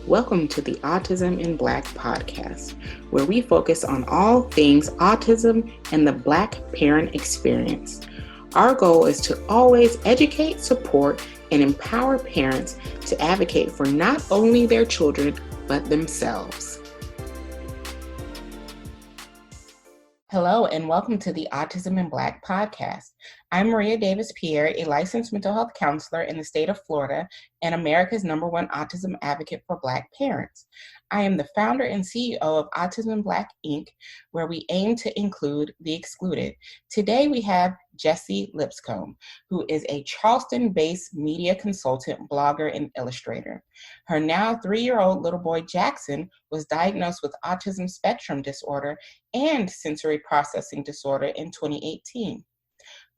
Welcome to the Autism in Black podcast, where we focus on all things autism and the Black parent experience. Our goal is to always educate, support, and empower parents to advocate for not only their children, but themselves. Hello, and welcome to the Autism in Black podcast. I'm Maria Davis-Pierre, a licensed mental health counselor in the state of Florida and America's #1 autism advocate for Black parents. I am the founder and CEO of Autism in Black, Inc., where we aim to include the excluded. Today we have Jessie Lipscomb, who is a Charleston-based media consultant, blogger, and illustrator. Her now 3-year-old little boy, Jackson, was diagnosed with autism spectrum disorder and sensory processing disorder in 2018.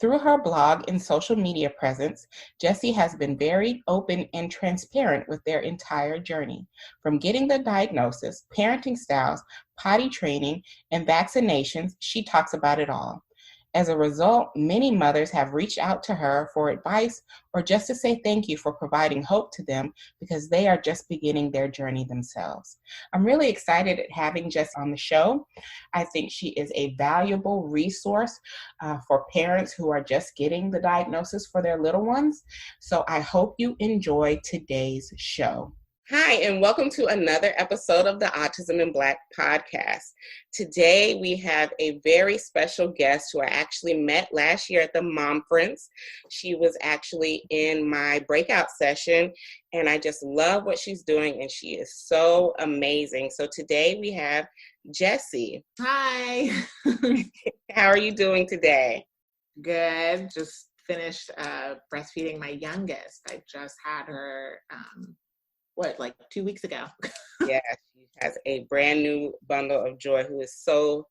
Through her blog and social media presence, Jessie has been very open and transparent with their entire journey. From getting the diagnosis, parenting styles, potty training, and vaccinations, she talks about it all. As a result, many mothers have reached out to her for advice or just to say thank you for providing hope to them because they are just beginning their journey themselves. I'm really excited at having Jess on the show. I think she is a valuable resource for parents who are just getting the diagnosis for their little ones. So I hope you enjoy today's show. Hi, and welcome to another episode of the Autism in Black podcast. Today, we have a very special guest who I actually met last year at the Momference. She was actually in my breakout session, and I just love what she's doing, and she is so amazing. So today, we have Jessie. Hi. How are you doing today? Good. Just finished breastfeeding my youngest. I just had her, 2 weeks ago? Yeah, she has a brand new bundle of joy who is so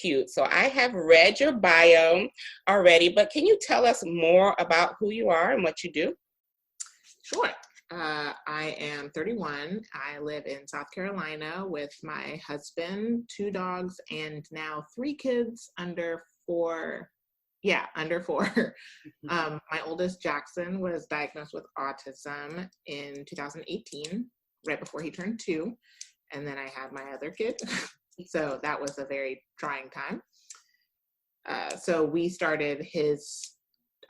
cute. So I have read your bio already, but can you tell us more about who you are and what you do? Sure. I am 31. I live in South Carolina with my husband, 2 dogs, and now 3 kids under 4. Yeah, under 4. My oldest, Jackson, was diagnosed with autism in 2018, right before he turned 2. And then I had my other kid. So that was a very trying time. So we started his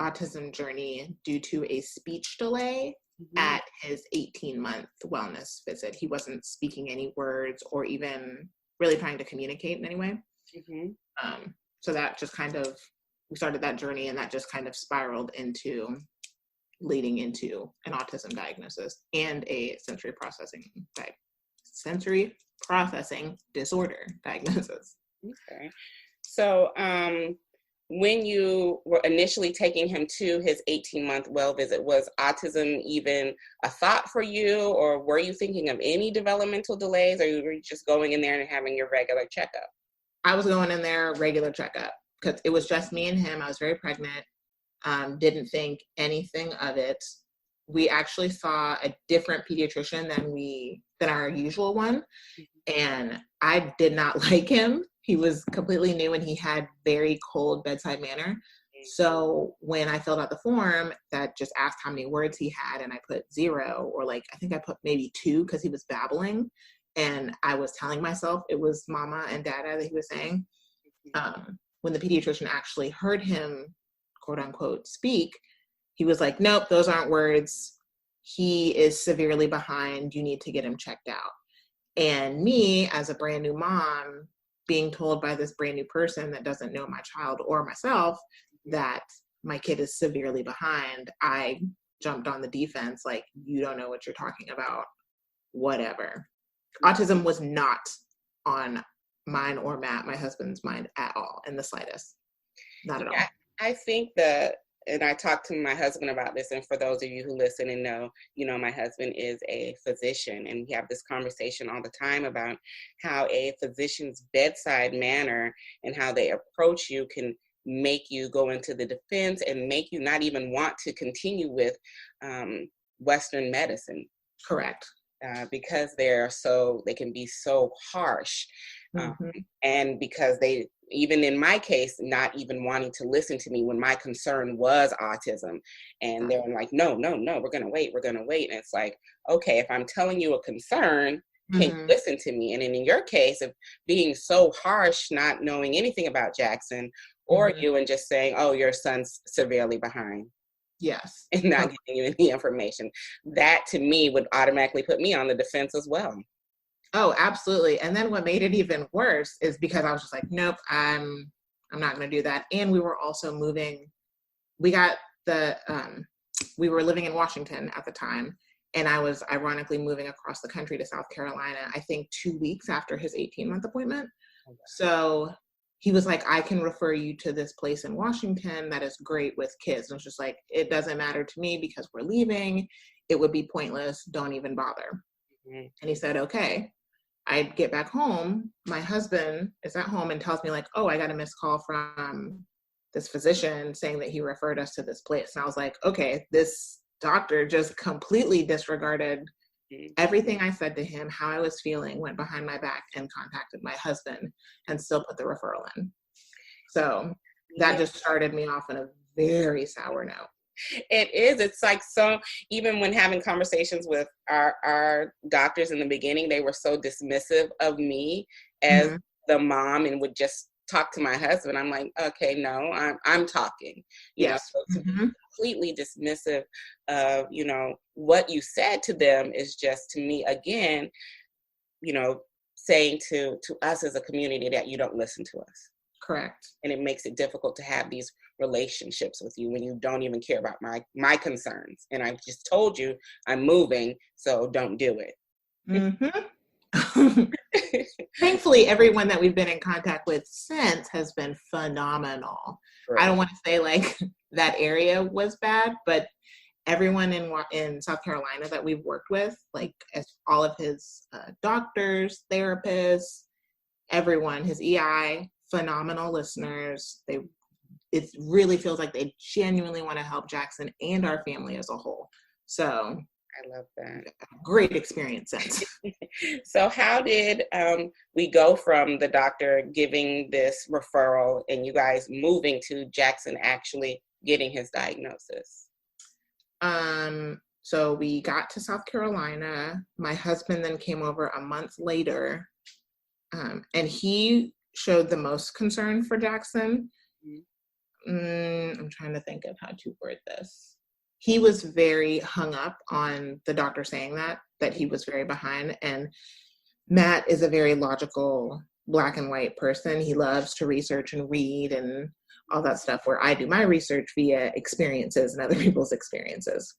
autism journey due to a speech delay at his 18-month wellness visit. He wasn't speaking any words or even really trying to communicate in any way. So that just kind of, we started that journey, and that just kind of spiraled into leading into an autism diagnosis and a sensory processing disorder diagnosis. Okay. So when you were initially taking him to his 18-month well visit, was autism even a thought for you, or were you thinking of any developmental delays, or you were just going in there and having your regular checkup? I was going in there regular checkup because it was just me and him. I was very pregnant, didn't think anything of it. We actually saw a different pediatrician than our usual one, and I did not like him. He was completely new and he had very cold bedside manner. So when I filled out the form that just asked how many words he had, and I put 0, or I think I put maybe 2 because he was babbling, and I was telling myself it was mama and dada that he was saying. When the pediatrician actually heard him, quote unquote, speak, he was like, nope, those aren't words. He is severely behind. You need to get him checked out. And me, as a brand new mom, being told by this brand new person that doesn't know my child or myself that my kid is severely behind, I jumped on the defense like, you don't know what you're talking about, whatever. Autism was not on mine or Matt, my husband's mind, at all, in the slightest. Not at all. I think that, and I talked to my husband about this, and for those of you who listen and know, my husband is a physician, and we have this conversation all the time about how a physician's bedside manner and how they approach you can make you go into the defense and make you not even want to continue with Western medicine. Correct. Because they can be so harsh. And because they even in my case, not even wanting to listen to me when my concern was autism. And they're like, no, we're going to wait. And it's like, okay, if I'm telling you a concern, can you listen to me? And in your case of being so harsh, not knowing anything about Jackson or you, and just saying, oh, your son's severely behind. Yes. And not giving you any information. That to me would automatically put me on the defense as well. Oh, absolutely. And then what made it even worse is because I was just like, nope, I'm not going to do that. And we were also moving. We got we were living in Washington at the time. And I was ironically moving across the country to South Carolina, I think 2 weeks after his 18-month appointment. Okay. So he was like, I can refer you to this place in Washington that is great with kids. And it's just like, it doesn't matter to me because we're leaving. It would be pointless. Don't even bother. Mm-hmm. And he said, okay. I get back home. My husband is at home and tells me like, oh, I got a missed call from this physician saying that he referred us to this place. And I was like, okay, this doctor just completely disregarded everything I said to him, how I was feeling, went behind my back and contacted my husband and still put the referral in. So that just started me off on a very sour note. It is. It's like, so even when having conversations with our doctors in the beginning, they were so dismissive of me as the mom and would just talk to my husband. I'm like, okay, no, I'm talking. You know, so to be completely dismissive of, you know, what you said to them is just, to me, again, you know, saying to us as a community that you don't listen to us. Correct. And it makes it difficult to have these relationships with you when you don't even care about my concerns. And I've just told you I'm moving, so don't do it. Thankfully, everyone that we've been in contact with since has been phenomenal. Right. I don't want to say like that area was bad, but everyone in South Carolina that we've worked with, like as all of his doctors, therapists, everyone, his EI, phenomenal listeners. It really feels like they genuinely want to help Jackson and our family as a whole. So I love that. Great experience since. So how did we go from the doctor giving this referral and you guys moving to Jackson actually getting his diagnosis? So we got to South Carolina. My husband then came over a month later, and he showed the most concern for Jackson. I'm trying to think of how to word this. He was very hung up on the doctor saying that he was very behind. And Matt is a very logical black and white person. He loves to research and read and all that stuff, where I do my research via experiences and other people's experiences.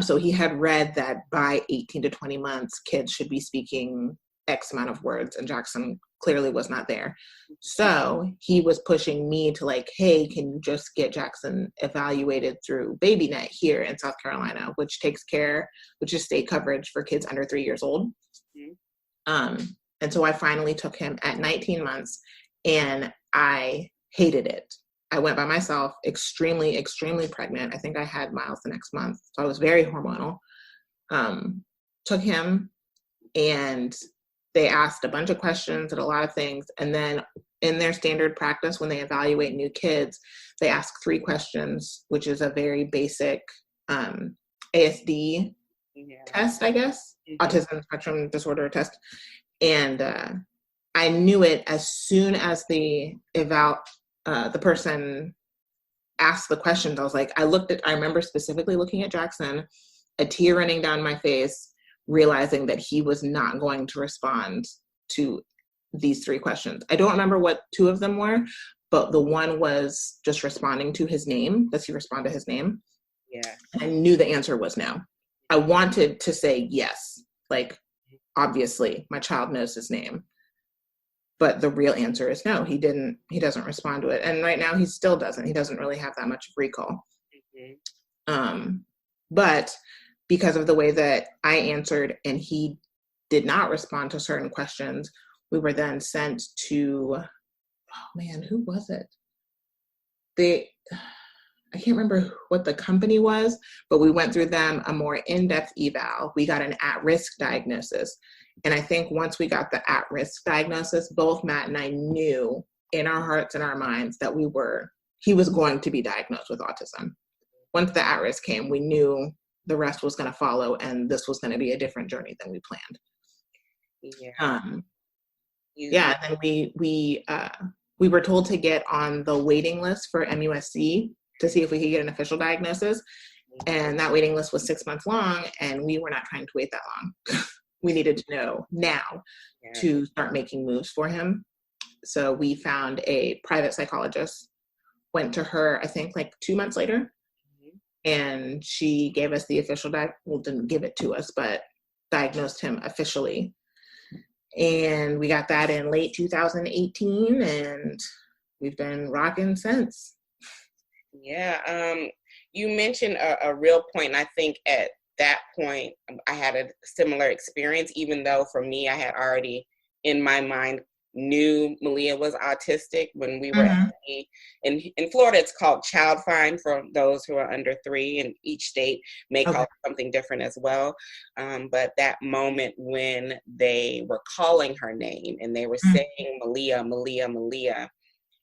So he had read that by 18 to 20 months, kids should be speaking X amount of words, and Jackson clearly was not there. So he was pushing me to like, hey, can you just get Jackson evaluated through BabyNet here in South Carolina, which is state coverage for kids under 3 years old. And so I finally took him at 19 months, and I hated it. I went by myself, extremely, extremely pregnant. I think I had Miles the next month. So I was very hormonal. Took him, and they asked a bunch of questions and a lot of things. And then in their standard practice, when they evaluate new kids, they ask 3 questions, which is a very basic ASD test, I guess, Autism Spectrum Disorder test. And I knew it as soon as the person asked the questions. I was like, I remember specifically looking at Jackson, a tear running down my face, realizing that he was not going to respond to these 3 questions. I don't remember what 2 of them were, but the one was just responding to his name. Does he respond to his name? Yeah. I knew the answer was no. I wanted to say yes. Like, obviously, my child knows his name. But the real answer is no, he doesn't respond to it. And right now he still doesn't. He doesn't really have that much of recall. But because of the way that I answered and he did not respond to certain questions, we were then sent to, who was it? I can't remember what the company was, but we went through them a more in-depth eval. We got an at-risk diagnosis. And I think once we got the at-risk diagnosis, both Matt and I knew in our hearts and our minds that he was going to be diagnosed with autism. Once the at-risk came, we knew the rest was going to follow, and this was going to be a different journey than we planned. Yeah. And then we were told to get on the waiting list for MUSC to see if we could get an official diagnosis. And that waiting list was 6 months long, and we were not trying to wait that long. We needed to know now to start making moves for him. So we found a private psychologist, went to her, I think like 2 months later, and she gave us the official didn't give it to us, but diagnosed him officially. And we got that in late 2018, and we've been rocking since. Yeah. You mentioned a real point, and I think at that point, I had a similar experience, even though for me, I had already in my mind knew Malia was autistic when we were in Florida. It's called Child Find for those who are under 3, and each state may call it something different as well. But that moment when they were calling her name and they were saying Malia, Malia, Malia,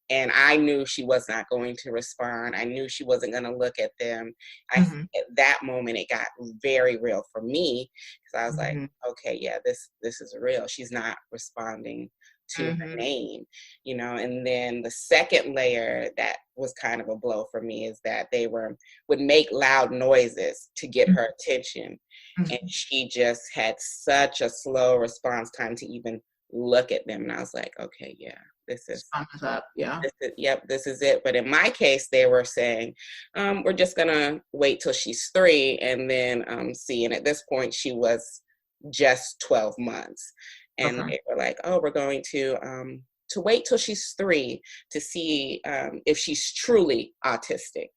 and I knew she was not going to respond. I knew she wasn't going to look at them. At that moment, it got very real for me, because I was like, okay, yeah, this is real. She's not responding to her name, and then the second layer that was kind of a blow for me is that they would make loud noises to get her attention. And she just had such a slow response time to even look at them. And I was like, okay, yeah, this is up. Yeah. This is it. But in my case, they were saying, we're just going to wait till she's 3 and then see. And at this point, she was just 12 months. And they were like, oh, we're going to wait till she's 3 to see if she's truly autistic,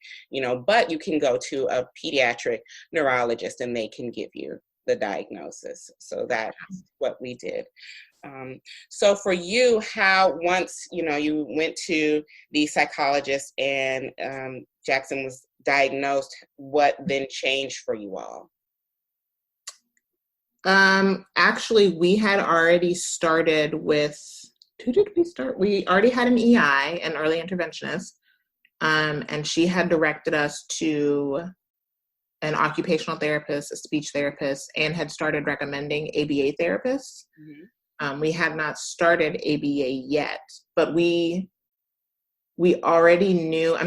but you can go to a pediatric neurologist and they can give you the diagnosis. So that's what we did. So for you, how once, you went to the psychologist and Jackson was diagnosed, what then changed for you all? Actually, we had already started with, who did we start? We already had an EI, an early interventionist, and she had directed us to an occupational therapist, a speech therapist, and had started recommending ABA therapists. We had not started ABA yet, but we already knew,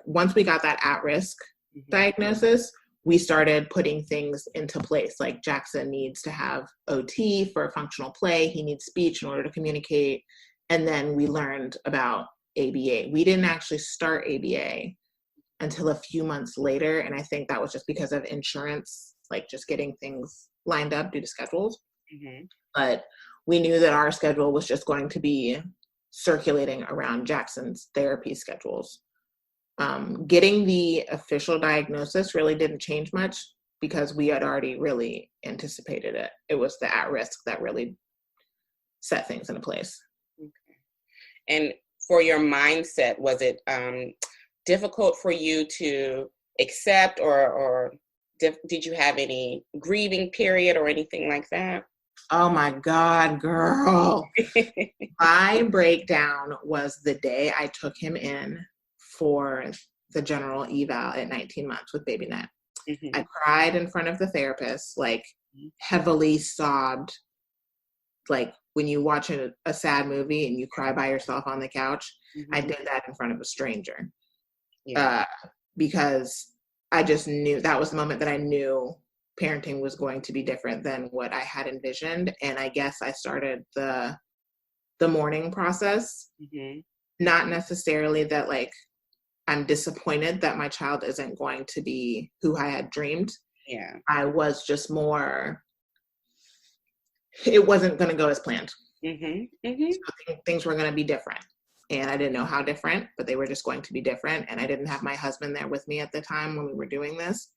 once we got that at-risk diagnosis, we started putting things into place. Like Jackson needs to have OT for functional play. He needs speech in order to communicate. And then we learned about ABA. We didn't actually start ABA until a few months later. And I think that was just because of insurance, just getting things lined up due to schedules. But we knew that our schedule was just going to be circulating around Jackson's therapy schedules. Getting the official diagnosis really didn't change much because we had already really anticipated it. It was the at-risk that really set things into place. Okay. And for your mindset, was it difficult for you to accept, or did you have any grieving period or anything like that? Oh my God, girl. My breakdown was the day I took him in for the general eval at 19 months with BabyNet. I cried in front of the therapist, heavily sobbed, when you watch a sad movie and you cry by yourself on the couch. I did that in front of a stranger because I just knew that was the moment that I knew parenting was going to be different than what I had envisioned. And I guess I started the mourning process, not necessarily that I'm disappointed that my child isn't going to be who I had dreamed. Yeah. I was just more, it wasn't going to go as planned. So things were going to be different. And I didn't know how different, but they were just going to be different. And I didn't have my husband there with me at the time when we were doing this.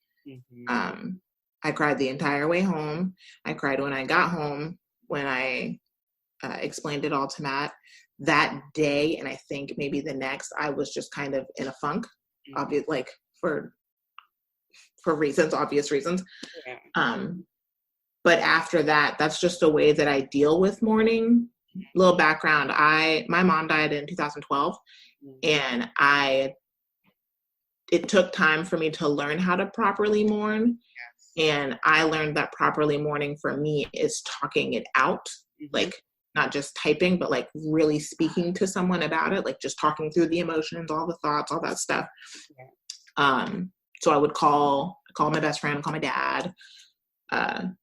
I cried the entire way home. I cried when I got home, when I explained it all to Matt. That day, and I think maybe the next, I was just kind of in a funk, obvious, for obvious reasons. But after that, that's just a way that I deal with mourning. little background. My mom died in 2012, and it took time for me to learn how to properly mourn. And I learned that properly mourning for me is talking it out, like not just typing, but like really speaking to someone about it, like just talking through the emotions, all the thoughts, all that stuff. So I would call my best friend, call my dad,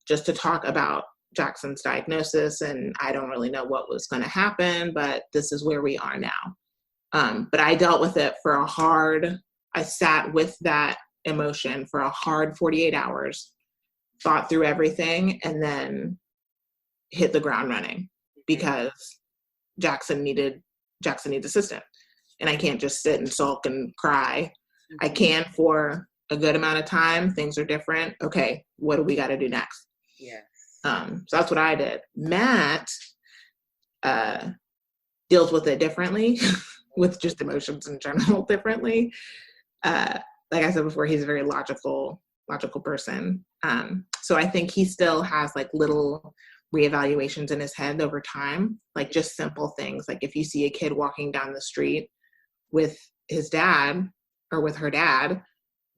just to talk about Jackson's diagnosis. And I don't really know what was going to happen, but this is where we are now. But I dealt with it I sat with that emotion for a hard 48 hours, thought through everything, and then hit the ground running because Jackson needs assistance. And I can't just sit and sulk and cry. I can for a good amount of time. Things are different. Okay, what do we got to do next? Yes. So that's what I did. Matt deals with it differently, with just emotions in general differently. Like I said before, he's a very logical person. So I think he still has like little reevaluations in his head over time, like just simple things. Like if you see a kid walking down the street with his dad or with her dad,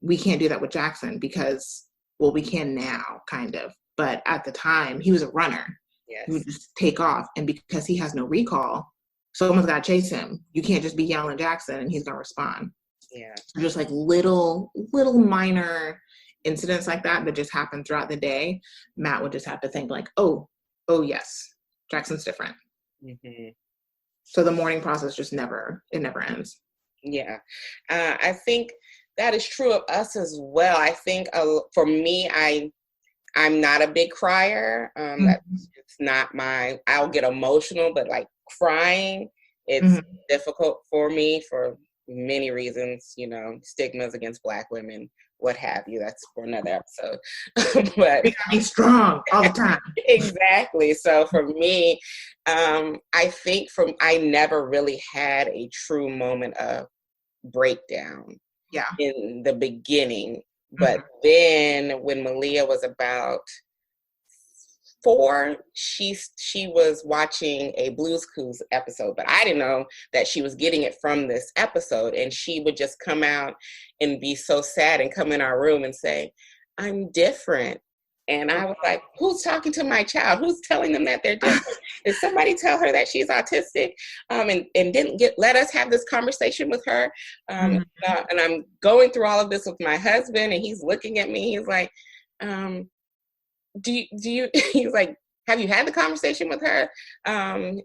we can't do that with Jackson because, well, we can now kind of, but at the time he was a runner. Yes. He would just take off. And because he has no recall, someone's got to chase him. You can't just be yelling Jackson and he's going to respond. Yeah. Just like little minor incidents like that just happen throughout the day. Matt would just have to think like, oh yes, Jackson's different. So the mourning process just never ends. Yeah. I think that is true of us as well. I think for me, I'm not a big crier. It's not I'll get emotional, but like crying, it's difficult for me for many reasons, stigmas against Black women, what have you. That's for another episode. But we gotta be strong all the time. Exactly. So for me, I think I never really had a true moment of breakdown in the beginning. But then when Malia was about 4, she was watching a Blue's Clues episode, but I didn't know that she was getting it from this episode. And she would just come out and be so sad and come in our room and say, "I'm different." And I was like, who's talking to my child? Who's telling them that they're different? Did somebody tell her that she's autistic? And didn't let us have this conversation with her? And I'm going through all of this with my husband, and he's looking at me. He's like, do you he's like, have you had the conversation with her?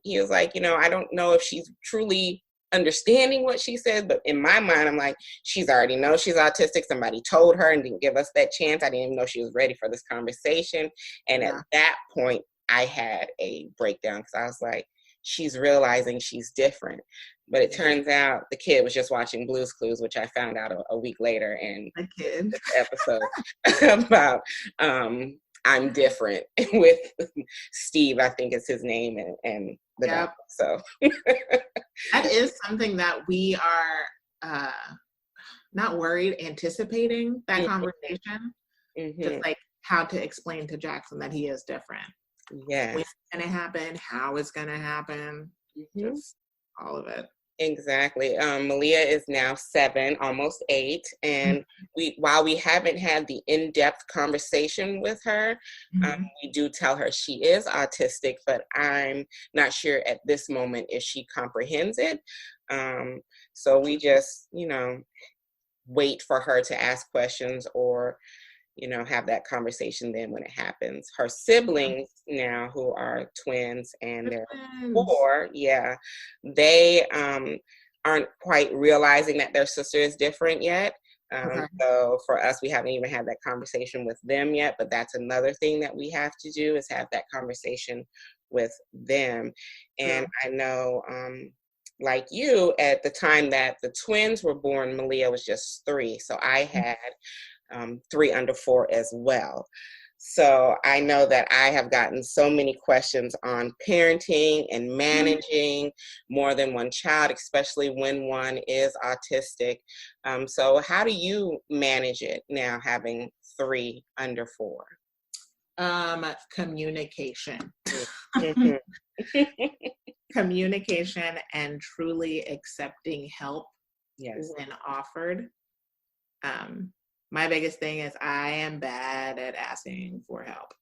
He was like, I don't know if she's truly understanding what she said, but in my mind, I'm like, she's already knows she's autistic. Somebody told her and didn't give us that chance. I didn't even know she was ready for this conversation. And at that point, I had a breakdown because I was like, she's realizing she's different. But it turns out the kid was just watching Blue's Clues, which I found out a week later. And this episode about I'm different with Steve, I think is his name, and the dog. So that is something that we are not worried, anticipating that conversation. Just like how to explain to Jackson that he is different. Yes. When it's gonna happen, how it's gonna happen, just all of it. Exactly. Malia is now 7, almost 8. And while we haven't had the in-depth conversation with her, we do tell her she is autistic, but I'm not sure at this moment if she comprehends it. So we just, wait for her to ask questions or, have that conversation then when it happens. Her siblings now, who are twins and they're 4, they aren't quite realizing that their sister is different yet. So for us, we haven't even had that conversation with them yet, but that's another thing that we have to do, is have that conversation with them. And I know, like you, at the time that the twins were born, Malia was just 3. So I had 3 under 4 as well. So I know that I have gotten so many questions on parenting and managing more than one child, especially when one is autistic. So how do you manage it now, having 3 under 4? Communication. communication and truly accepting help Yes. when offered. My biggest thing is I am bad at asking for help.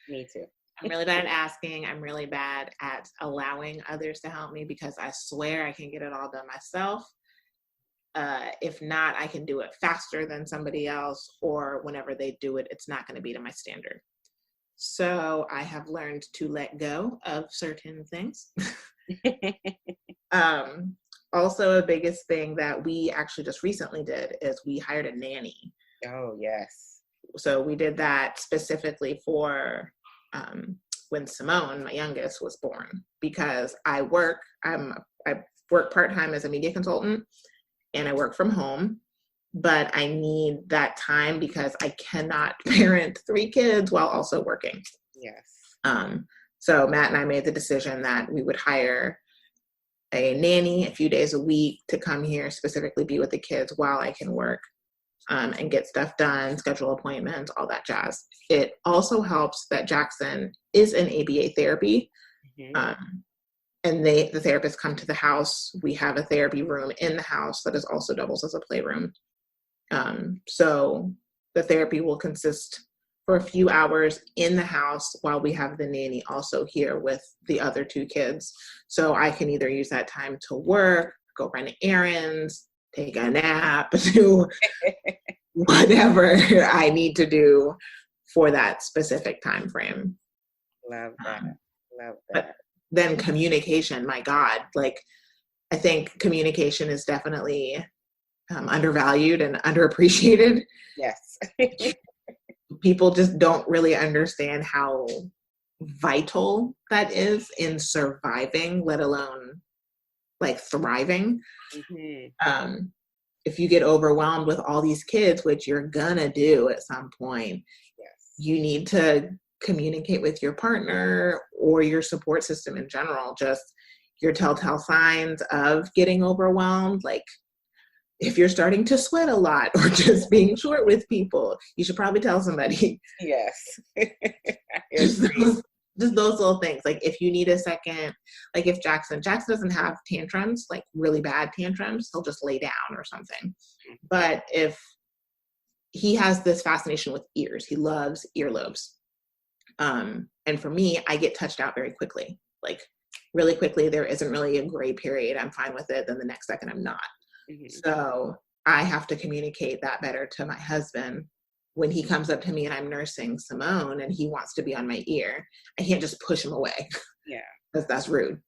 Me too. I'm really bad at asking. I'm really bad at allowing others to help me because I swear I can get it all done myself. If not, I can do it faster than somebody else, or whenever they do it, it's not going to be to my standard. So I have learned to let go of certain things. Also, a biggest thing that we actually just recently did is we hired a nanny. Oh, yes. So we did that specifically for when Simone, my youngest, was born, because I work part-time as a media consultant and I work from home, but I need that time because I cannot parent 3 kids while also working. Yes. So Matt and I made the decision that we would hire a nanny a few days a week to come here, specifically be with the kids while I can work, and get stuff done, schedule appointments, all that jazz. It also helps that Jackson is in ABA therapy. And the therapists come to the house. We have a therapy room in the house that is also doubles as a playroom. So the therapy will consist for a few hours in the house while we have the nanny also here with the other 2 kids. So I can either use that time to work, go run errands, take a nap, do whatever I need to do for that specific time frame. Love that. But then communication, my God, like I think communication is definitely undervalued and underappreciated. Yes. People just don't really understand how vital that is in surviving, let alone like thriving. If you get overwhelmed with all these kids, which you're gonna do at some point, yes, you need to communicate with your partner or your support system in general, just your telltale signs of getting overwhelmed. Like if you're starting to sweat a lot or just being short with people, you should probably tell somebody. Yes. just those little things. Like if you need a second, like if Jackson doesn't have tantrums, like really bad tantrums, he'll just lay down or something. But if he has this fascination with ears, he loves earlobes. And for me, I get touched out very quickly, like really quickly. There isn't really a gray period. I'm fine with it. Then the next second I'm not. So I have to communicate that better to my husband when he comes up to me and I'm nursing Simone and he wants to be on my ear. I can't just push him away. Yeah. Because that's rude.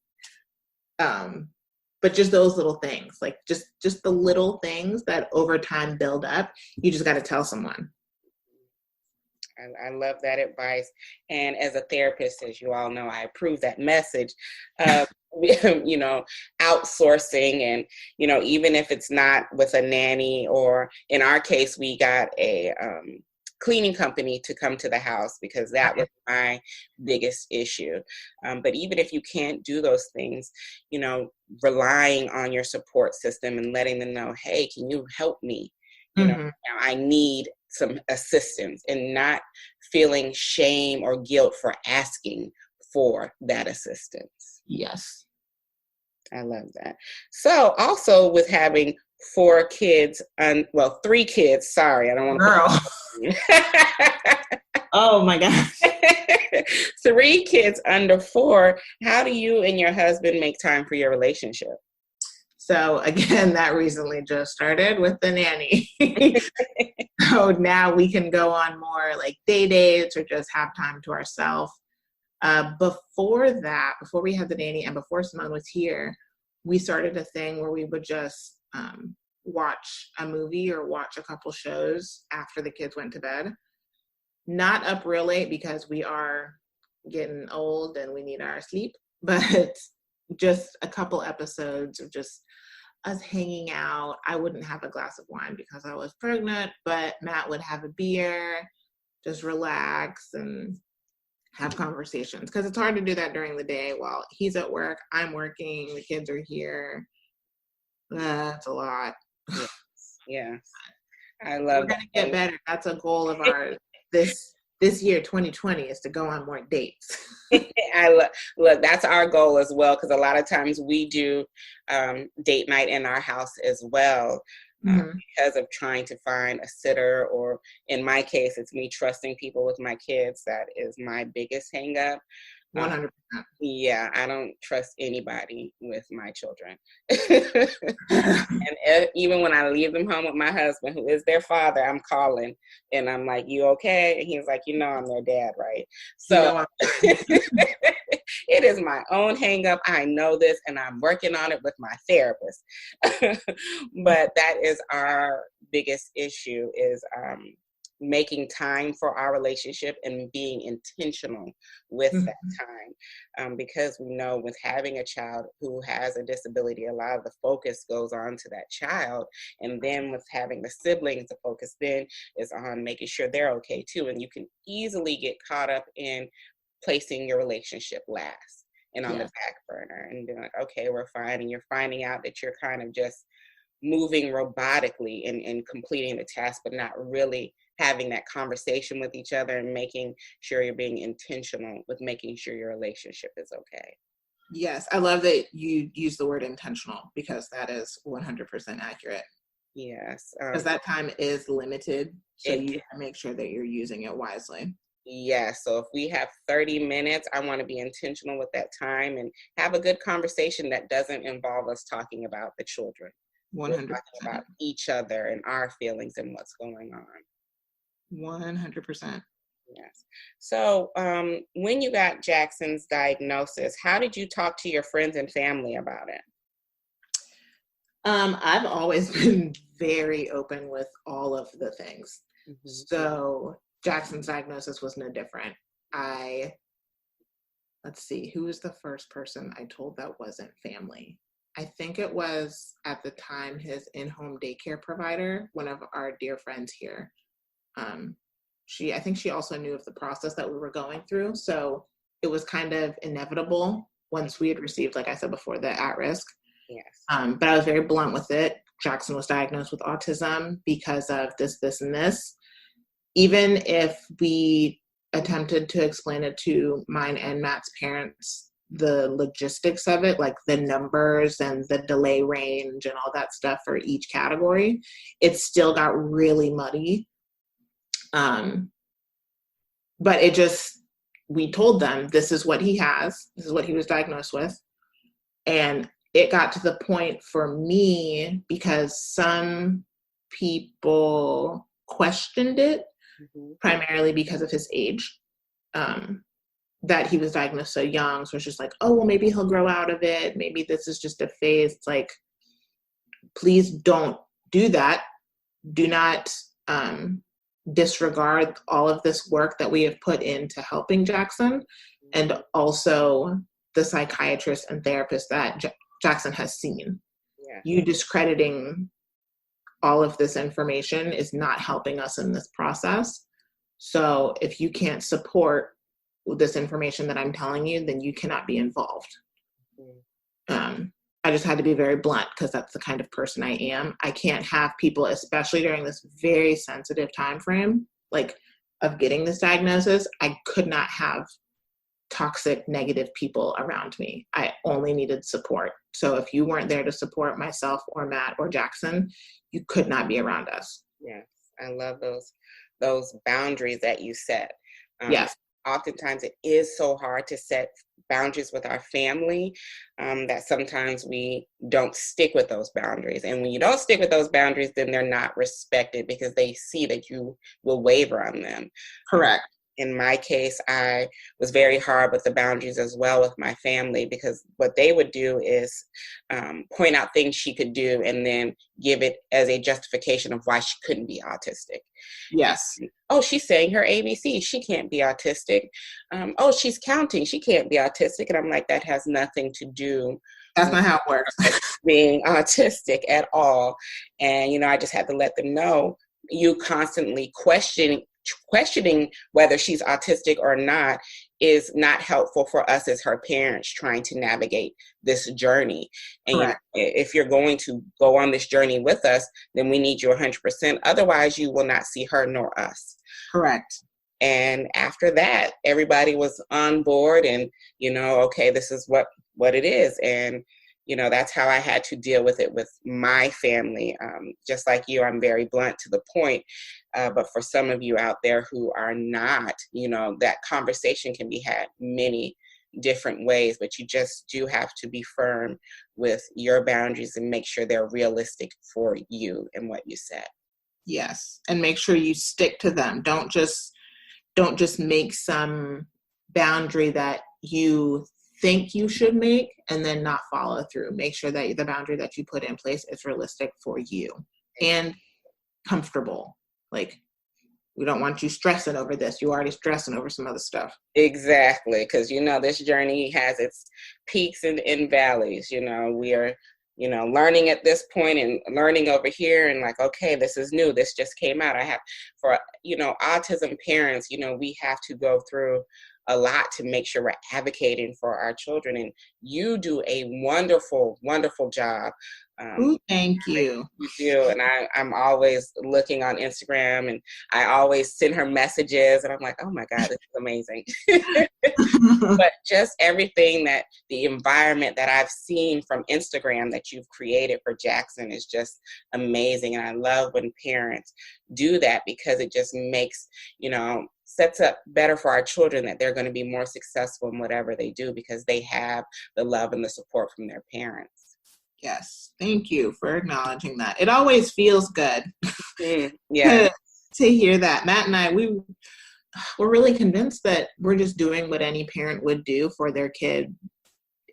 But just those little things, like just the little things that over time build up, you just got to tell someone. I love that advice. And as a therapist, as you all know, I approve that message. You know, outsourcing and, you know, even if it's not with a nanny, or in our case, we got a cleaning company to come to the house because that was my biggest issue. But even if you can't do those things, you know, relying on your support system and letting them know, hey, can you help me? You know, I need some assistance, and not feeling shame or guilt for asking for that assistance. Yes. I love that. So also with having 4 kids, 3 kids, sorry, I don't want to. Oh my gosh. 3 kids under 4. How do you and your husband make time for your relationship? So again, that recently just started with the nanny. So now we can go on more like day dates or just have time to ourselves. Before we had the nanny and before Simone was here, we started a thing where we would just watch a movie or watch a couple shows after the kids went to bed. Not up real late because we are getting old and we need our sleep, but just a couple episodes of just us hanging out. I wouldn't have a glass of wine because I was pregnant, but Matt would have a beer, just relax and have conversations, because it's hard to do that during the day while he's at work, I'm working, the kids are here. That's a lot. Yes. I love We're gonna get better. That's a goal of ours this year, 2020, is to go on more dates. Look, that's our goal as well, because a lot of times we do date night in our house as well. Because of trying to find a sitter, or in my case, it's me trusting people with my kids. That is my biggest hang up. 100%. Yeah, I don't trust anybody with my children. Even when I leave them home with my husband, who is their father, I'm calling and I'm like, "You okay?" And he's like, I'm their dad, right? So it is my own hang up. I know this, and I'm working on it with my therapist. But that is our biggest issue, is making time for our relationship and being intentional with that time. Because we know with having a child who has a disability, a lot of the focus goes on to that child. And then with having the siblings, the focus then is on making sure they're okay too. And you can easily get caught up in placing your relationship last and on the back burner and being like, okay, we're fine. And you're finding out that you're kind of just moving robotically and completing the task, but not really having that conversation with each other and making sure you're being intentional with making sure your relationship is okay. Yes, I love that you use the word intentional, because that is 100% accurate. Yes. Because that time is limited, so you make sure that you're using it wisely. Yes. So if we have 30 minutes, I want to be intentional with that time and have a good conversation that doesn't involve us talking about the children. 100%. We're talking about each other and our feelings and what's going on. 100%. Yes. So when you got Jackson's diagnosis, how did you talk to your friends and family about it? I've always been very open with all of the things. So Jackson's diagnosis was no different. Let's see, who was the first person I told that wasn't family? I think it was, at the time, his in-home daycare provider, one of our dear friends here. I think she also knew of the process that we were going through. So it was kind of inevitable once we had received, like I said before, the at-risk. Yes. But I was very blunt with it. Jackson was diagnosed with autism because of this, and this. Even if we attempted to explain it to mine and Matt's parents, the logistics of it, like the numbers and the delay range and all that stuff for each category, it still got really muddy. But we told them, this is what he has, this is what he was diagnosed with. And it got to the point for me, because some people questioned it, primarily because of his age, that he was diagnosed so young. So it's just like, oh, well, maybe he'll grow out of it. Maybe this is just a phase. It's like, please don't do that. Do not disregard all of this work that we have put into helping Jackson, and also the psychiatrist and therapist that Jackson has seen. Yeah. You discrediting all of this information is not helping us in this process. So if you can't support this information that I'm telling you, then you cannot be involved. I just had to be very blunt, because that's the kind of person I am. I can't have people, especially during this very sensitive time frame, like of getting this diagnosis, I could not have toxic, negative people around me. I only needed support. So if you weren't there to support myself or Matt or Jackson, you could not be around us. Yes, I love those boundaries that you set. Yes. Oftentimes it is so hard to set boundaries with our family, that sometimes we don't stick with those boundaries. And when you don't stick with those boundaries, then they're not respected, because they see that you will waver on them. Correct. In my case, I was very hard with the boundaries as well with my family, because what they would do is point out things she could do and then give it as a justification of why she couldn't be autistic. Yes. Oh, she's saying her ABC. She can't be autistic. Oh, she's counting. She can't be autistic. And I'm like, that has nothing to do. That's not how it works. Being autistic at all. And, I just had to let them know, you constantly questioning whether she's autistic or not is not helpful for us as her parents trying to navigate this journey. And if you're going to go on this journey with us, then we need you 100%. Otherwise, you will not see her nor us. Correct. And after that, everybody was on board and, okay, this is what it is. And, that's how I had to deal with it with my family. Just like you, I'm very blunt to the point. But for some of you out there who are not, that conversation can be had many different ways, but you just do have to be firm with your boundaries and make sure they're realistic for you and what you set. Yes. And make sure you stick to them. Don't just make some boundary that you think you should make and then not follow through. Make sure that the boundary that you put in place is realistic for you and comfortable. Like, we don't want you stressing over this. You're already stressing over some other stuff. Exactly. Because, this journey has its peaks and valleys. We are, learning at this point and learning over here and like, okay, this is new. This just came out. I have for, autism parents, we have to go through a lot to make sure we're advocating for our children. And you do a wonderful, wonderful job. Ooh, thank you. You do. And I'm always looking on Instagram and I always send her messages and I'm like, oh my God, this is amazing. But just everything that the environment that I've seen from Instagram that you've created for Jackson is just amazing. And I love when parents do that because it just makes, sets up better for our children that they're going to be more successful in whatever they do because they have the love and the support from their parents. Yes. Thank you for acknowledging that. It always feels good yeah. to hear that. Matt and I, we're really convinced that we're just doing what any parent would do for their kid,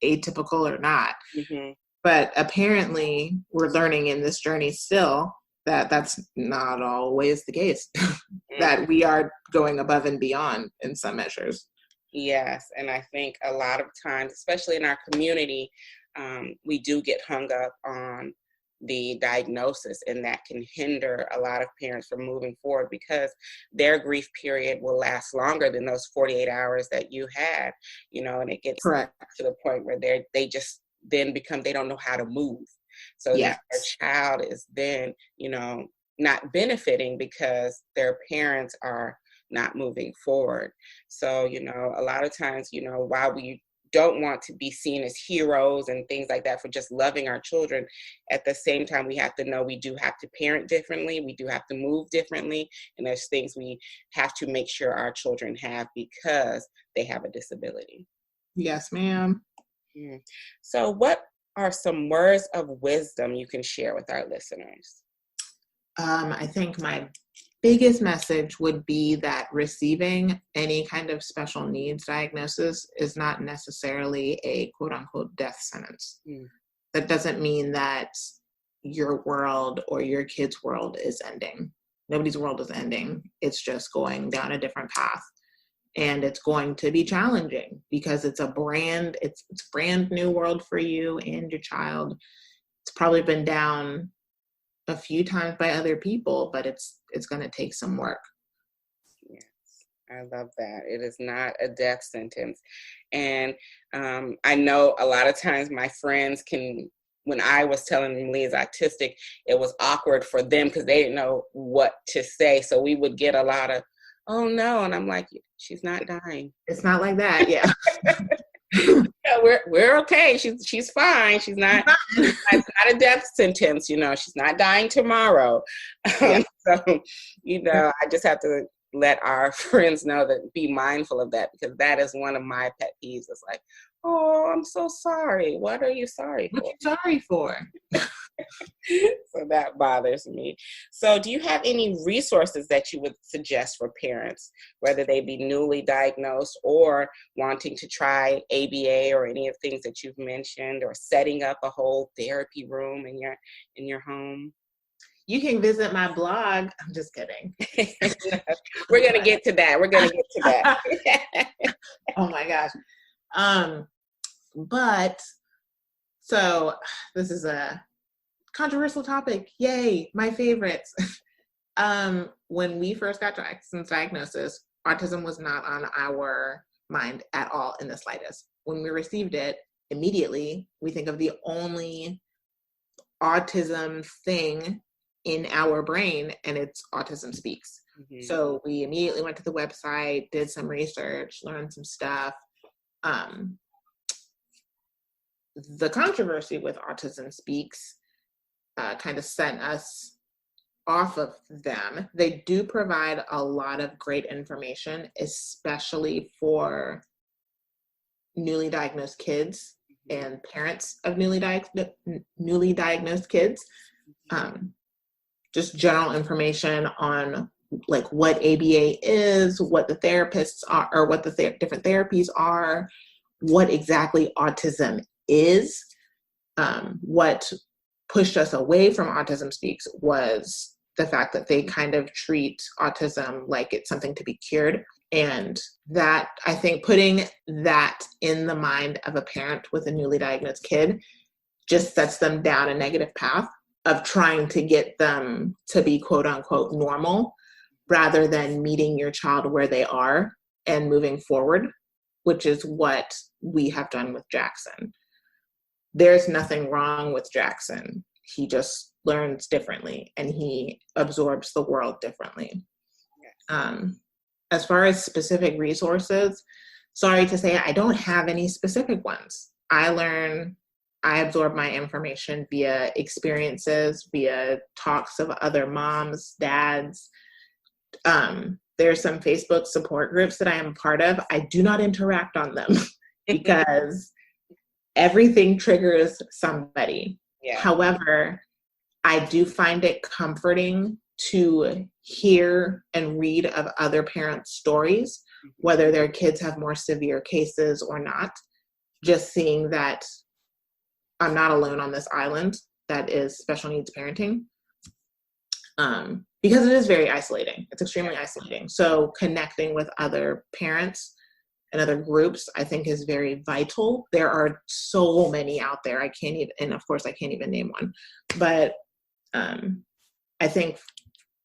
atypical or not. Mm-hmm. But apparently we're learning in this journey still that that's not always the case, that we are going above and beyond in some measures. Yes. And I think a lot of times, especially in our community, we do get hung up on the diagnosis, and that can hinder a lot of parents from moving forward because their grief period will last longer than those 48 hours that you had, and it gets Correct. to the point where they just then become, they don't know how to move. So yes. Their child is then, not benefiting because their parents are not moving forward. So, a lot of times, while we don't want to be seen as heroes and things like that for just loving our children, at the same time we have to know we do have to parent differently, we do have to move differently, and there's things we have to make sure our children have because they have a disability. Yes, ma'am. So what are some words of wisdom you can share with our listeners? I think my biggest message would be that receiving any kind of special needs diagnosis is not necessarily a quote unquote death sentence. That doesn't mean that your world or your kid's world is ending. Nobody's world is ending. It's just going down a different path. And it's going to be challenging because it's brand new world for you and your child. It's probably been down a few times by other people, but it's going to take some work. Yes, I love that. It is not a death sentence. And I know a lot of times my friends when I was telling them Lee's autistic, it was awkward for them because they didn't know what to say. So we would get a lot of, oh no. And I'm like, she's not dying. It's not like that. Yeah. We're okay. She's fine. She's not, it's not a death sentence, she's not dying tomorrow. Yeah. So, I just have to let our friends know that be mindful of that because that is one of my pet peeves. It's like, oh, I'm so sorry. What are you sorry for? What are you sorry for? So that bothers me. So do you have any resources that you would suggest for parents, whether they be newly diagnosed or wanting to try ABA or any of the things that you've mentioned, or setting up a whole therapy room in your home? You can visit my blog. I'm just kidding. We're going to get to that. Oh my gosh. But so this is a controversial topic. Yay, my favorites. When we first got Jackson's diagnosis, autism was not on our mind at all in the slightest. When we received it, immediately we think of the only autism thing in our brain, and it's Autism Speaks. Mm-hmm. So we immediately went to the website, did some research, learned some stuff. The controversy with Autism Speaks kind of sent us off of them. They do provide a lot of great information, especially for newly diagnosed kids and parents of newly diagnosed kids. Just general information on like what ABA is, what the therapists are, or what the different therapies are, what exactly autism is. What pushed us away from Autism Speaks was the fact that they kind of treat autism like it's something to be cured. And that, I think, putting that in the mind of a parent with a newly diagnosed kid just sets them down a negative path of trying to get them to be quote unquote normal rather than meeting your child where they are and moving forward, which is what we have done with Jackson. There's nothing wrong with Jackson. He just learns differently and he absorbs the world differently. As far as specific resources, sorry to say, I don't have any specific ones. I absorb my information via experiences, via talks of other moms, dads. There's some Facebook support groups that I am part of. I do not interact on them because everything triggers somebody. Yeah. However, I do find it comforting to hear and read of other parents' stories, whether their kids have more severe cases or not. Just seeing that I'm not alone on this island that is special needs parenting. Because it is very isolating. It's extremely isolating. So connecting with other parents and other groups, I think, is very vital. There are so many out there. I can't even, and of course I can't even name one, but I think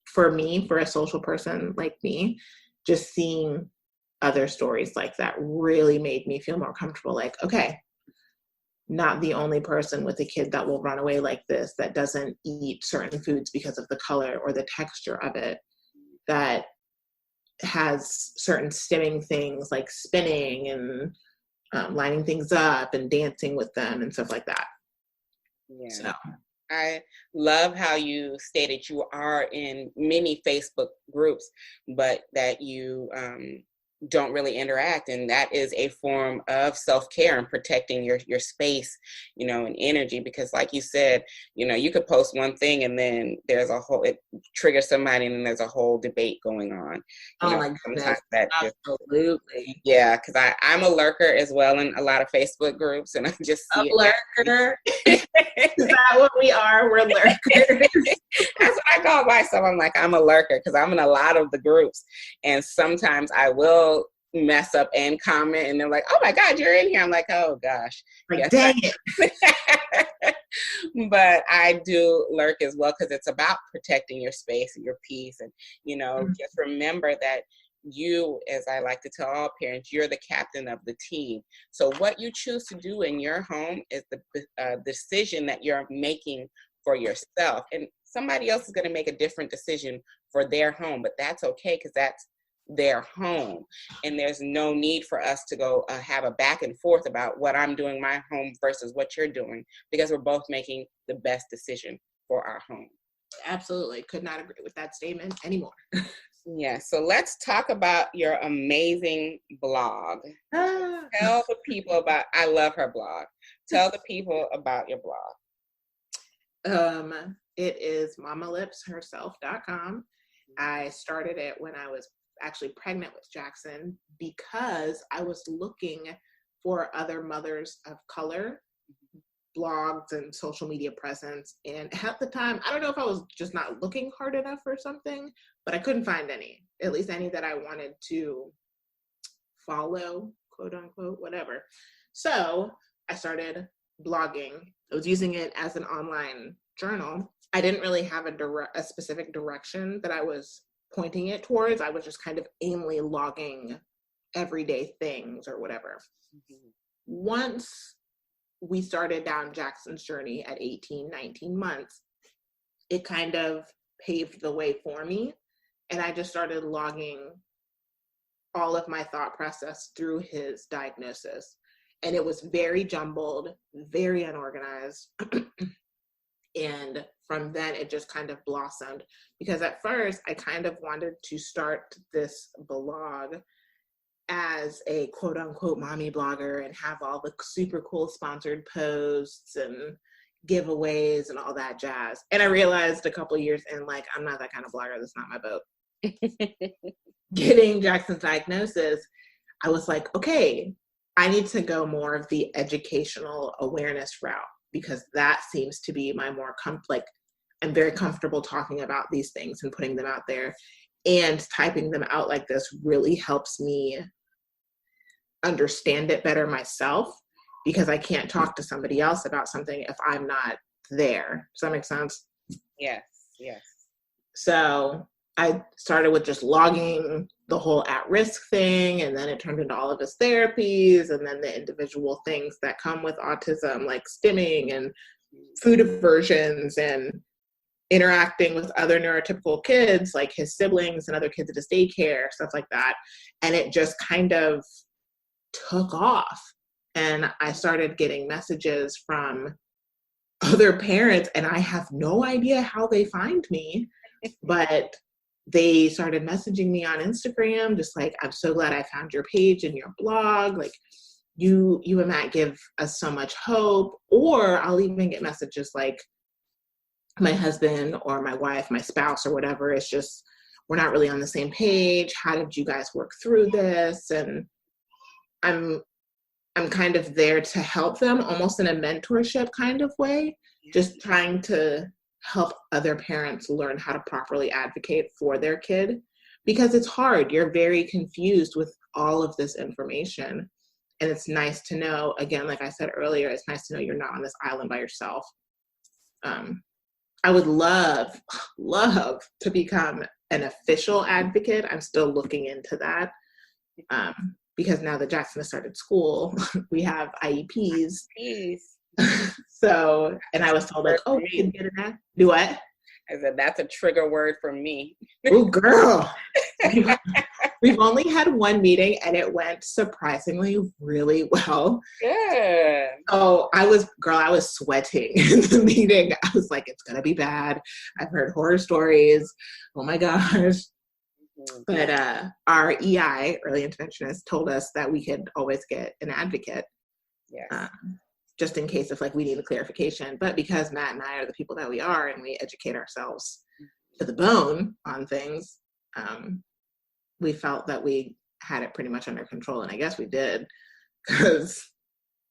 for me, for a social person like me, just seeing other stories like that really made me feel more comfortable. Like, okay, not the only person with a kid that will run away like this, that doesn't eat certain foods because of the color or the texture of it, that has certain stimming things like spinning and lining things up and dancing with them and stuff like that. Yeah. So I love how you stated you are in many Facebook groups, but that you don't really interact, and that is a form of self-care and protecting your space, and energy, because like you said, you could post one thing and then there's a whole, it triggers somebody and then there's a whole debate going on. Oh my goodness, absolutely. Yeah, because I'm a lurker as well in a lot of Facebook groups, and I just see a lurker. Is that what we are? We're lurkers. That's what I call myself. I'm like, I'm a lurker because I'm in a lot of the groups, and sometimes I will mess up and comment, and they're like, "Oh my God, you're in here!" I'm like, "Oh gosh, like, dang it!" But I do lurk as well because it's about protecting your space and your peace, and just remember that you, as I like to tell all parents, you're the captain of the team. So what you choose to do in your home is the decision that you're making for yourself, and somebody else is going to make a different decision for their home, but that's okay because that's their home, and there's no need for us to go have a back and forth about what I'm doing my home versus what you're doing, because we're both making the best decision for our home. Absolutely. Could not agree with that statement anymore. Yeah, so let's talk about your amazing blog. Tell the people about, I love her blog. Tell the people about your blog. It is mamalipsherself.com. I started it when I was actually pregnant with Jackson because I was looking for other mothers of color blogs and social media presence, and at the time, I don't know if I was just not looking hard enough or something, but I couldn't find any, at least any that I wanted to follow, quote unquote, whatever. So I started blogging. I was using it as an online journal. I didn't really have a specific direction that I was pointing it towards. I was just kind of aimlessly logging everyday things or whatever. Mm-hmm. Once we started down Jackson's journey at 18, 19 months, it kind of paved the way for me. and I just started logging all of my thought process through his diagnosis. And it was very jumbled, very unorganized. And from then it just kind of blossomed, because at first I kind of wanted to start this blog as a quote unquote mommy blogger and have all the super cool sponsored posts and giveaways and all that jazz. And I realized a couple years in, like, I'm not that kind of blogger. That's not my boat. Getting Jackson's diagnosis, I was like, okay, I need to go more of the educational awareness route, because that seems to be my more I'm very comfortable talking about these things and putting them out there, and typing them out like this really helps me understand it better myself, because I can't talk to somebody else about something if I'm not there. Does that make sense? Yes, yes. So I started with just logging the whole at-risk thing, and then it turned into all of his therapies, and then the individual things that come with autism, like stimming and food aversions and interacting with other neurotypical kids, like his siblings and other kids at his daycare, stuff like that. And it just kind of took off. And I started getting messages from other parents, and I have no idea how they find me, but they started messaging me on Instagram, just like, I'm so glad I found your page and your blog. Like, you and Matt give us so much hope. Or I'll even get messages like, my husband or my wife, my spouse or whatever, it's just, we're not really on the same page. How did you guys work through this? And I'm kind of there to help them, almost in a mentorship kind of way, just trying to help other parents learn how to properly advocate for their kid, because it's hard. You're very confused with all of this information. And it's nice to know, again, like I said earlier, it's nice to know you're not on this island by yourself. I would love to become an official advocate. I'm still looking into that. Because now that Jackson has started school, we have IEPs. So, and I was told, like, oh, you can get in that. Do what? I said, that's a trigger word for me. Oh, girl. We've only had one meeting, and it went surprisingly really well. Good. So I was sweating in the meeting. I was like, it's going to be bad. I've heard horror stories. Oh my gosh. But our EI, early interventionist, told us that we could always get an advocate. Yes. Just in case if, like, we need a clarification. But because Matt and I are the people that we are, and we educate ourselves to the bone on things, we felt that we had it pretty much under control. And I guess we did, because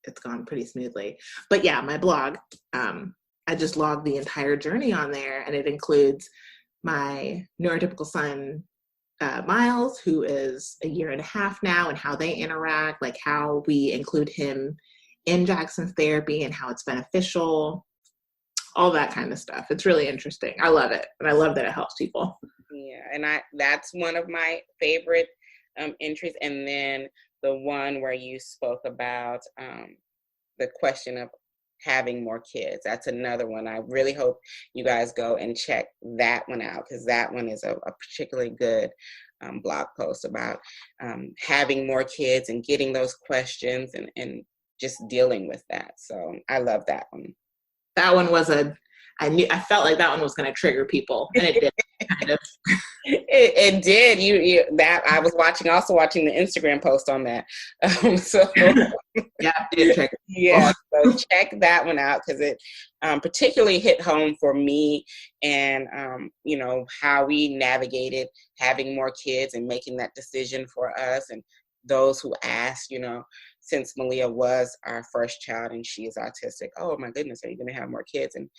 it's gone pretty smoothly. But yeah, my blog, I just logged the entire journey on there, and it includes my neurotypical son, Miles, who is 1.5 years now, and how they interact, like how we include him in Jackson's therapy and how it's beneficial, all that kind of stuff. It's really interesting. I love it. And I love that it helps people. Yeah. And that's one of my favorite entries. And then the one where you spoke about the question of having more kids. That's another one. I really hope you guys go and check that one out, because that one is a particularly good blog post about having more kids and getting those questions and just dealing with that. So I love that one. That one was I felt like that one was going to trigger people, and it did. Kind of. It did. You that I was also watching the Instagram post on that. So yeah, it did trigger. Yeah, so check that one out, because it particularly hit home for me, and how we navigated having more kids and making that decision for us, and those who asked, since Malia was our first child and she is autistic, oh my goodness, are you going to have more kids? And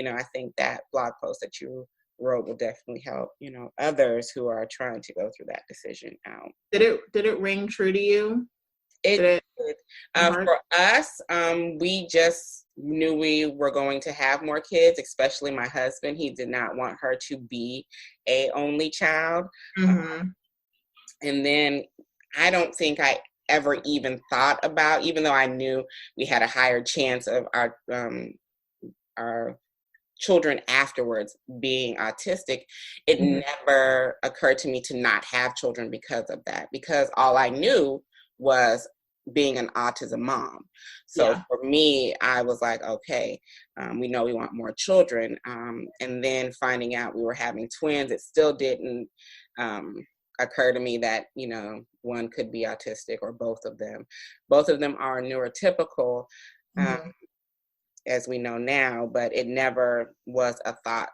I think that blog post that you wrote will definitely help others who are trying to go through that decision out. Did it ring true to you? It did. For us, we just knew we were going to have more kids, especially my husband. He did not want her to be a only child. Mm-hmm. And then I don't think I ever even thought about, even though I knew we had a higher chance of our children afterwards being autistic, it never occurred to me to not have children because of that, because all I knew was being an autism mom. So for me, I was like, okay, we know we want more children. And then finding out we were having twins, it still didn't occur to me that, you know, one could be autistic or both of them. Both of them are neurotypical, as we know now, but it never was a thought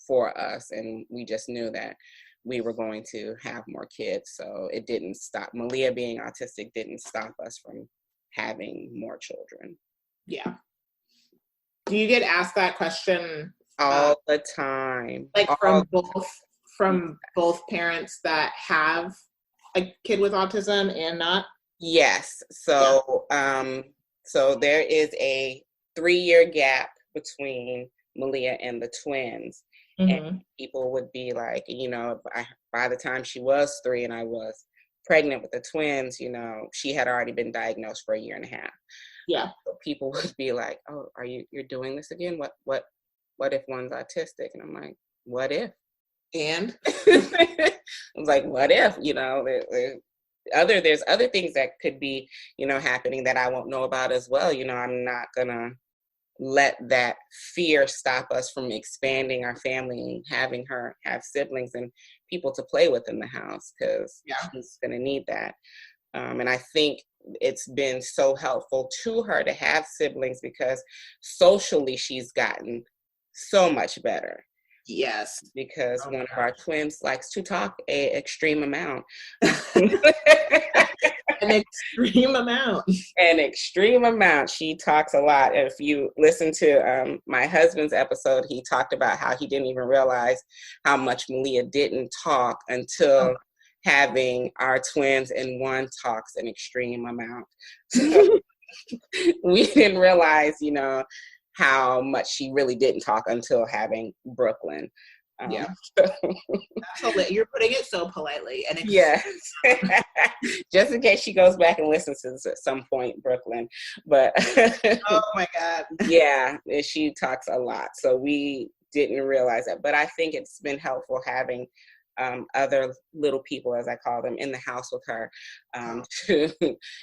for us. And we just knew that we were going to have more kids. So it didn't stop. Malia being autistic didn't stop us from having more children. Yeah. Do you get asked that question all the time? Like from both parents that have a kid with autism and not? Yes. So so there is a 3-year gap between Malia and the twins. And people would be like, you know, by the time she was 3 and I was pregnant with the twins, you know, she had already been diagnosed for 1.5 years. Yeah. So people would be like, oh, you're doing this again? What if one's autistic? And I'm like, what if? And I was like, what if, you know, there's other things that could be, you know, happening that I won't know about as well. You know, I'm not gonna let that fear stop us from expanding our family and having her have siblings and people to play with in the house, because she's gonna need that. And I think it's been so helpful to her to have siblings, because socially she's gotten so much better. Yes. Because one of our twins likes to talk an extreme amount. An extreme amount. An extreme amount. She talks a lot. If you listen to my husband's episode, he talked about how he didn't even realize how much Malia didn't talk until having our twins, and one talks an extreme amount. So we didn't realize, you know, how much she really didn't talk until having Brooklyn. So you're putting it so politely. And yes. Just in case she goes back and listens to this at some point, Brooklyn. But oh my God. Yeah, she talks a lot. So we didn't realize that. But I think it's been helpful having other little people, as I call them, in the house with her, to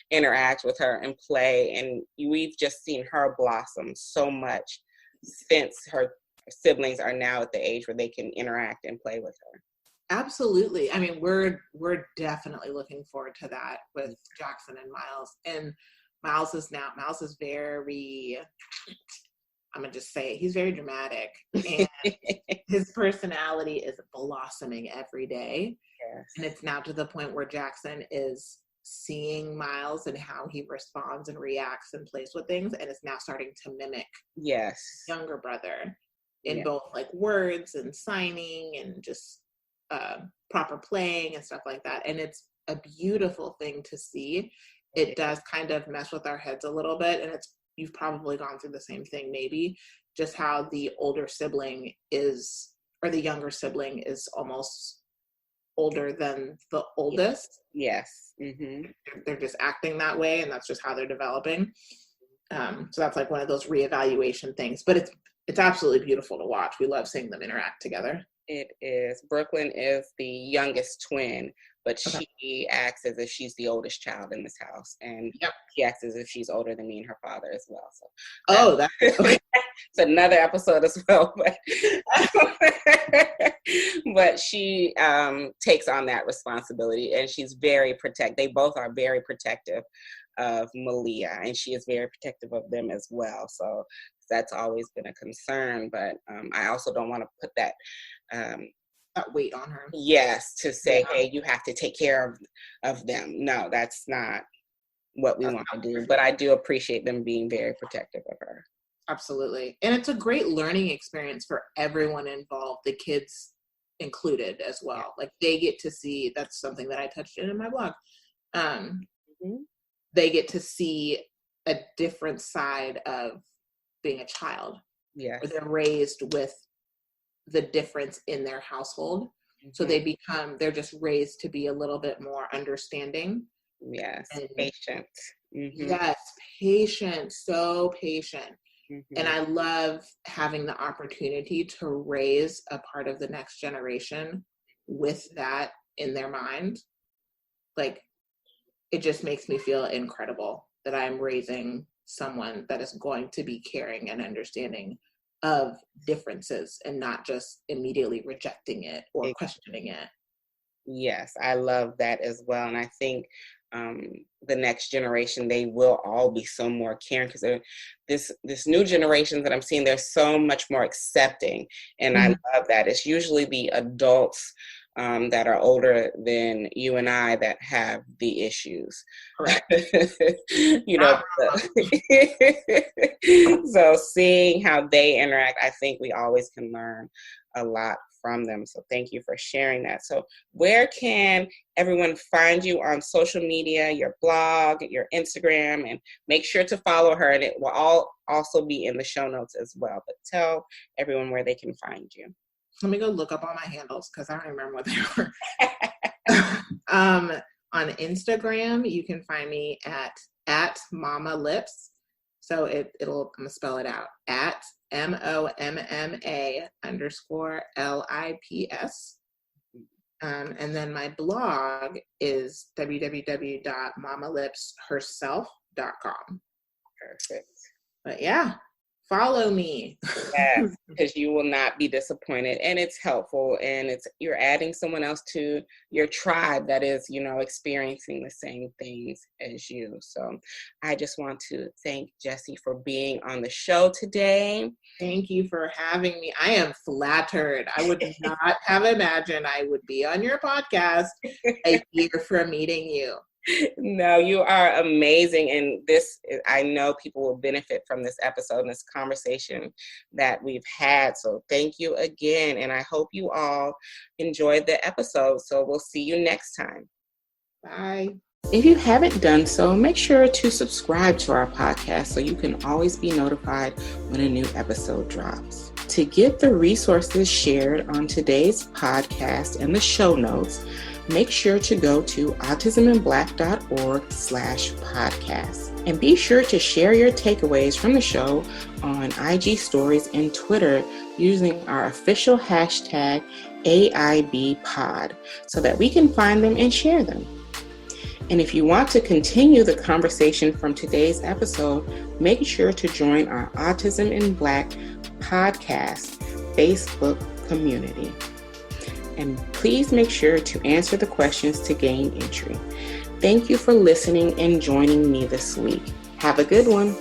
interact with her and play. And we've just seen her blossom so much since her siblings are now at the age where they can interact and play with her. Absolutely. I mean, we're definitely looking forward to that with Jackson and Miles. And Miles is very, I'm gonna just say it, he's very dramatic, and his personality is blossoming every day. Yes. And it's now to the point where Jackson is seeing Miles and how he responds and reacts and plays with things, and is now starting to mimic younger brother in both like words and signing and just proper playing and stuff like that. And it's a beautiful thing to see. It does kind of mess with our heads a little bit, and you've probably gone through the same thing, maybe, just how the older sibling is, or the younger sibling is almost older than the oldest. Yes. Mm-hmm. They're just acting that way, and that's just how they're developing. So that's like one of those reevaluation things, but it's absolutely beautiful to watch. We love seeing them interact together. It is. Brooklyn is the youngest twin, but she acts as if she's the oldest child in this house, and she acts as if she's older than me and her father as well. So that's it's another episode as well. But she takes on that responsibility, and she's very protective. They both are very protective of Malia, and she is very protective of them as well. So that's always been a concern, but I also don't want to put that weight on her. Yes, to say, hey, you have to take care of them. No, that's not what we want to do. But I do appreciate them being very protective of her. Absolutely. And it's a great learning experience for everyone involved, the kids included as well. Like they get to see, that's something that I touched in my blog. They get to see a different side of being a child. Yes. Or they're raised with the difference in their household. So they're just raised to be a little bit more understanding. Yes. And patient. Yes. Patient. So patient. And I love having the opportunity to raise a part of the next generation with that in their mind. Like, it just makes me feel incredible that I'm raising someone that is going to be caring and understanding of differences and not just immediately rejecting it or questioning it. Yes, I love that as well. And I think the next generation, they will all be so more caring, because this new generation that I'm seeing, they're so much more accepting. And I love that. It's usually the adults that are older than you and I that have the issues. Correct. You know, so seeing how they interact, I think we always can learn a lot from them. So thank you for sharing that. So where can everyone find you on social media, your blog, your Instagram, and make sure to follow her, and it will all also be in the show notes as well. But tell everyone where they can find you. Let me go look up all my handles because I don't remember what they were. On Instagram, you can find me at Mama Lips. So I'm gonna spell it out, at MOMMA_LIPS. And then my blog is www.mamalipsherself.com. Perfect. But yeah, follow me. Yes, because you will not be disappointed, and it's helpful, and you're adding someone else to your tribe that is, experiencing the same things as you. So I just want to thank Jessie for being on the show today. Thank you for having me. I am flattered. I would not have imagined I would be on your podcast a year from meeting you. No, you are amazing. And I know people will benefit from this episode and this conversation that we've had. So thank you again. And I hope you all enjoyed the episode. So we'll see you next time. Bye. If you haven't done so, make sure to subscribe to our podcast so you can always be notified when a new episode drops. To get the resources shared on today's podcast and the show notes, make sure to go to autismandblack.org/podcast. And be sure to share your takeaways from the show on IG stories and Twitter using our official hashtag AIBpod so that we can find them and share them. And if you want to continue the conversation from today's episode, make sure to join our Autism in Black podcast Facebook community. And please make sure to answer the questions to gain entry. Thank you for listening and joining me this week. Have a good one.